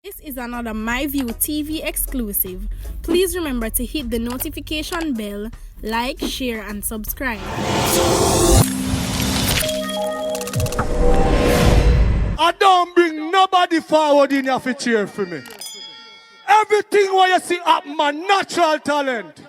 This is another MyView TV exclusive. Please remember to hit the notification bell, like, share, and subscribe. I don't bring nobody forward in here to cheer for me. Everything what you see up, my natural talent.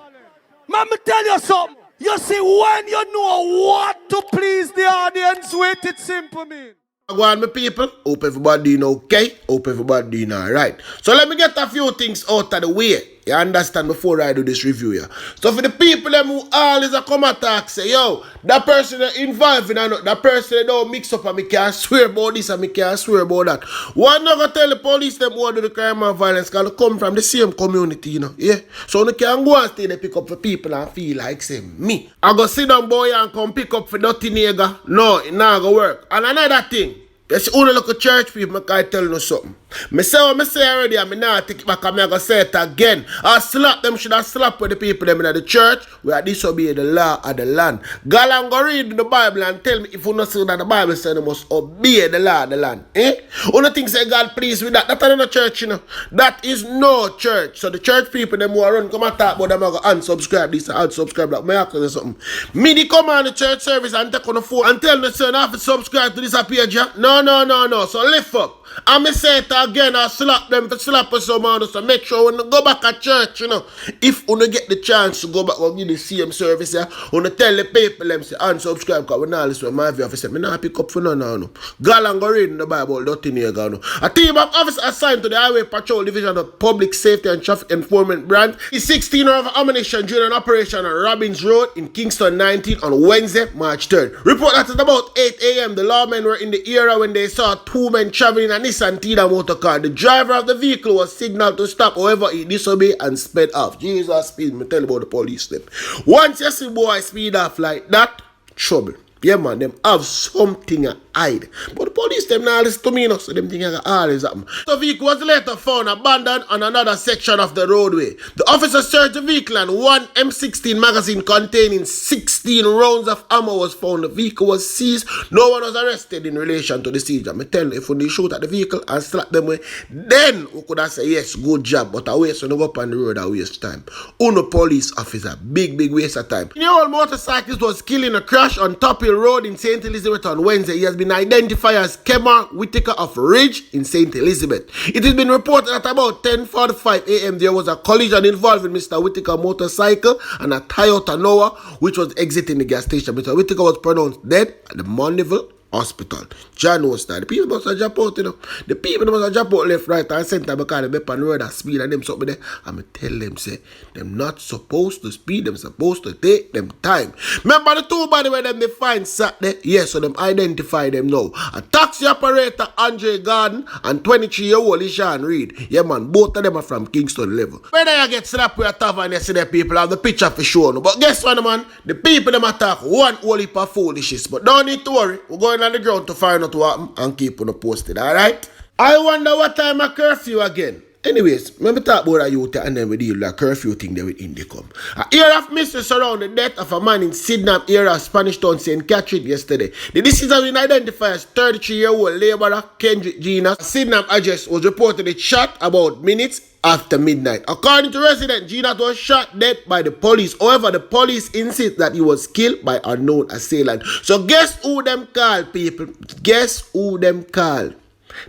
Let me tell you something. You see, when you know what to please the audience with, it's simple, man. Go on, my people. Hope everybody doing okay. Hope everybody doing alright. So let me get a few things out of the way. You understand before I do this review here. So for the people them who always come attack, say, yo, that person that involved in that person that don't mix up and me can't swear about this and me can't swear about that. Why not go tell the police them who do the crime and violence because they come from the same community, you know? Yeah. So they can go and stay there pick up for people and feel like say me. I go sit down boy and come pick up for dirty nigga. No, it not go work. And another thing. Yes, only look at church people, I tell you something. Me say what me say already, and me not take it back, and me gonna say it again. I slap them, should I slap with the people them in the church where disobey the law of the land. God and go read the Bible and tell me if you not see that the Bible says you must obey the law of the land. Eh? Only thing say God pleased with that. That's not a church, you know. That is no church. So the church people them who are run come and talk about them, I go unsubscribe this and unsubscribe that. Me ask you something. Me they come on the church service and take on the phone and tell me say I have to subscribe to this page. No. So lift up. And me say it again, I slap them for slap us some on. So make sure when you go back at church, you know, if you get the chance to go back and give the same service, yeah, you tell the people them say unsubscribe because we not listen to my view officer. Me not pick up for no. Go and go read in the Bible, nothing here go no. A team of officers assigned to the Highway Patrol Division of Public Safety and Traffic Enforcement Branch is 16 rounds of ammunition during an operation on Robbins Road in Kingston 19 on Wednesday, March 3rd. Report that at about 8 a.m. the lawmen were in the area when they saw two men traveling in a Nissan Tina motor car. The driver of the vehicle was signaled to stop, however he disobeyed and sped off. Jesus speed, me tell you about the police them. Once you see boy speed off like that, trouble. Yeah man, them have something to hide. But the police them now listen to me, you know, so them think I got always happen. The vehicle was later found abandoned on another section of the roadway. The officer searched the vehicle and one M16 magazine containing 16 rounds of ammo was found. The vehicle was seized. No one was arrested in relation to the seizure. I tell you, if we shoot at the vehicle and slap them away, then we could have said yes, good job. But I waste when you go up on the road, I waste time. Uno police officer, big waste of time. The old motorcyclist was killed in a crash on Top Hill Road in St. Elizabeth on Wednesday. He has been identified as Kemar Whitaker of Ridge in St. Elizabeth. It has been reported at about 10:45 a.m. there was a collision involving Mr. Whitaker's motorcycle and a Toyota Noah which was exiting the gas station. Mr. Whitaker was pronounced dead at the Mondeville Hospital. John knows that. The people must have jump out, you know. The people must have jump out left, right, and center because they be on the road at speed and them something there. I'm tell them, say, them not supposed to speed, them supposed to take them time. Remember the two body where them they find sat there? Yes, so them identify them now. A taxi operator, Andre Garden, and 23-year-old Ishan Reed. Yeah, man, both of them are from Kingston level. When they get slapped with a tavern, you see the people have the picture for sure. No? But guess what, man? The people them attack one whole heap of foolishness. But don't need to worry. We're going on the ground to find out what happened and keep on posted, alright? I wonder what time a curfew again. Anyways, let me talk about a youth and then we deal with a curfew thing there with INDECOM. A year of mystery surround the death of a man in Sydenham area of Spanish Town, St. Catherine yesterday. The deceased has been identified as 33-year-old laborer Kendrick Gina. Sydenham address was reportedly shot about minutes after midnight. According to resident, Gina was shot dead by the police. However, the police insist that he was killed by unknown assailant. So guess who them call, people? Guess who them call?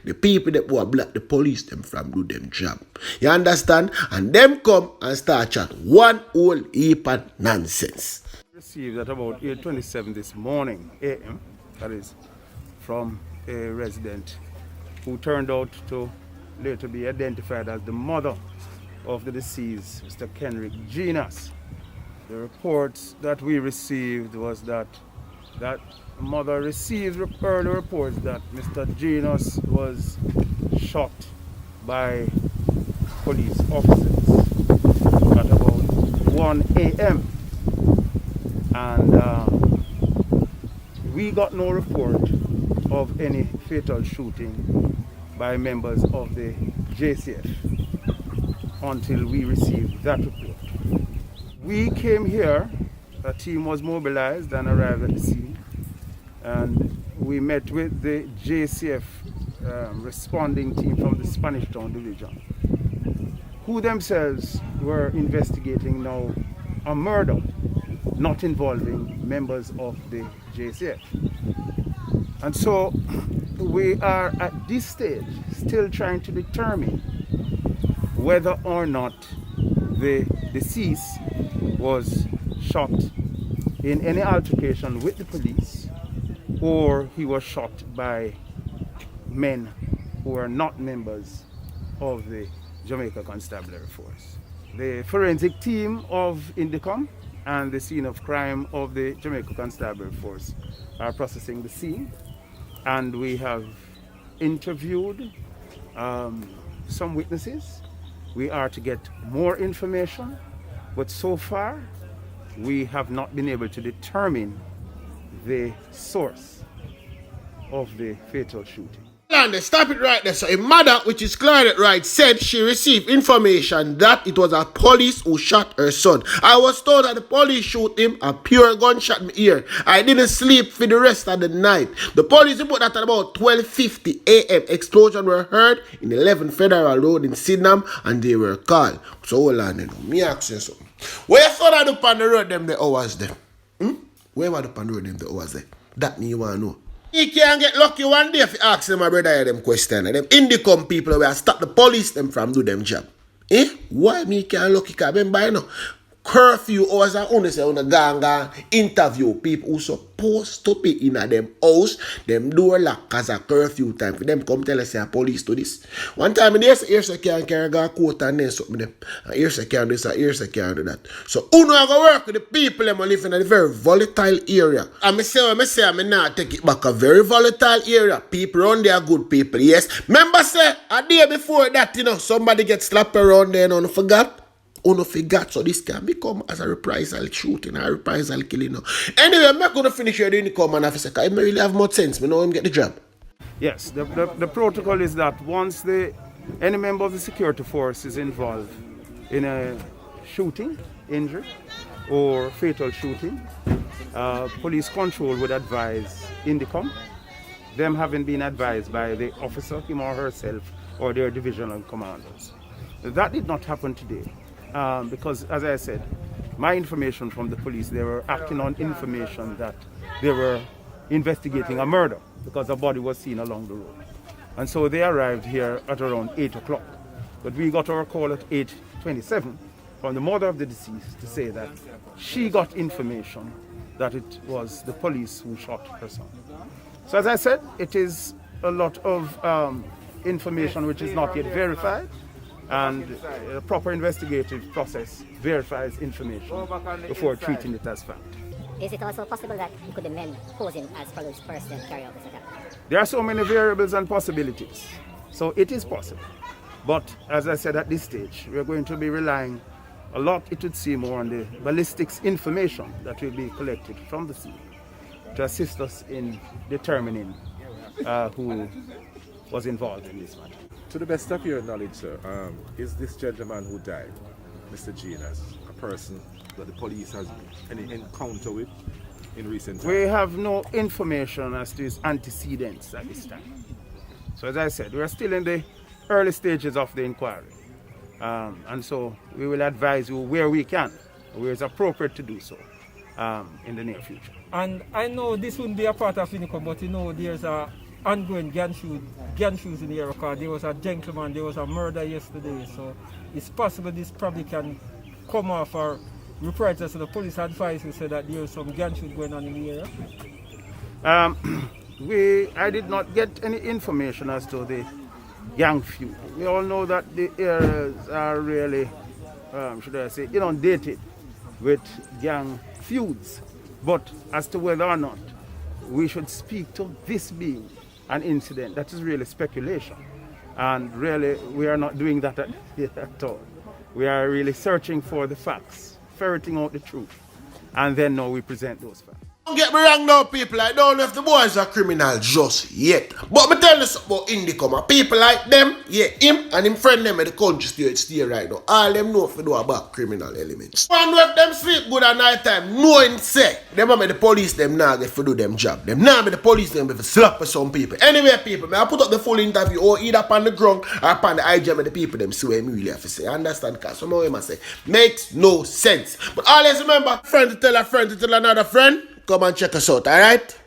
The people that were block the police them from do them job. You understand? And them come and start chat one whole heap of nonsense. Received at about 8:27 this morning a.m. That is from a resident who turned out to later be identified as the mother of the deceased, Mr. Kendrick Genas. The reports that we received was that mother received early reports that Mr. Genas was shot by police officers at about 1 a.m. And we got no report of any fatal shooting by members of the JCF until we received that report. We came here, a team was mobilized and arrived at the scene, and we met with the JCF responding team from the Spanish Town Division, who themselves were investigating now a murder not involving members of the JCF. And so we are at this stage still trying to determine whether or not the deceased was shot in any altercation with the police, or he was shot by men who are not members of the Jamaica Constabulary Force. The forensic team of INDECOM and the scene of crime of the Jamaica Constabulary Force are processing the scene, and we have interviewed some witnesses. We are to get more information, but so far we have not been able to determine the source of the fatal shooting. Stop it right there. So a mother, which is Claudette Wright, said she received information that it was a police who shot her son. I was told that the police shoot him, a pure gunshot in my ear. I didn't sleep for the rest of the night. The police report that at about 12:50 a.m. explosions were heard in 11 Federal Road in Sydenham, and they were called. So hold on, me ask you something. Where you thought up on the road them the hours there? Where were up on the road them the hours there? That me you want to know. You can't get lucky one day if you ask them, my brother, them question. Them INDECOM people will stop the police them from do them job. Why me can't lucky? Because remember, you know, curfew hours are only say on the gang interview people who supposed to be in a them house, them door lock as a curfew time for them come tell us say police do this. One time in the ears I can't carry a coat and then something them. Ears I can't do this, ears I can't do that. So who know I go work with the people them living in a very volatile area. And I say I not take it back, a very volatile area. People around there are good people, yes. Remember say a day before that, you know, somebody gets slapped around there and forgot. Forgot, so this can become as a reprisal shooting, a reprisal killing. Anyway, I'm not going to finish here the INDECOM and officer, because I really have more sense. I know him get the job. Yes, the protocol is that once any member of the security force is involved in a shooting, injury, or fatal shooting, police control would advise INDECOM, them having been advised by the officer, him or herself, or their divisional commanders. That did not happen today. Because, as I said, my information from the police, they were acting on information that they were investigating a murder because a body was seen along the road. And so they arrived here at around 8 o'clock. But we got our call at 8:27 from the mother of the deceased to say that she got information that it was the police who shot her son. So as I said, it is a lot of information which is not yet verified. And a proper investigative process verifies information before treating it as fact. Is it also possible that it could be men posing as police personnel to carry out this attack? There are so many variables and possibilities, so it is possible. But as I said at this stage, we are going to be relying a lot, it would seem, more on the ballistics information that will be collected from the scene to assist us in determining who was involved in this matter. To the best of your knowledge, sir, is this gentleman who died, Mr. Gene, a person that the police has any encounter with in recent times? We have no information as to his antecedents at this time. So as I said, we are still in the early stages of the inquiry. And so we will advise you where we can, where it's appropriate to do so in the near future. And I know this wouldn't be a part of INDECOM, but you know there's a ongoing gang shoes in the area because there was a gentleman, there was a murder yesterday, so it's possible this probably can come off or reprisal. So the police advice we said that there was some gang shoes going on in the area. I did not get any information as to the gang feud. We all know that the areas are really, should I say, inundated with gang feuds. But as to whether or not we should speak to this being an incident, that is really speculation. And really, we are not doing that at all. We are really searching for the facts, ferreting out the truth, and then now we present those facts. Don't get me wrong now, people. I don't know if the boys are criminal just yet. But me tell you something about INDECOM. People like them, yeah, him and him friend them at the country stay right now. All them know if they do about criminal elements. And if them sleep good at night time, knowing say, them make the police them now get to do them job. Them now make the police them if slap for some people. Anyway, people, may I put up the full interview or either upon the GRUNG or upon the IGM with the people them see what I really have to say. Understand? Because some of them I say makes no sense. But always remember, friend to tell a friend to tell another friend. Come and check us out, alright?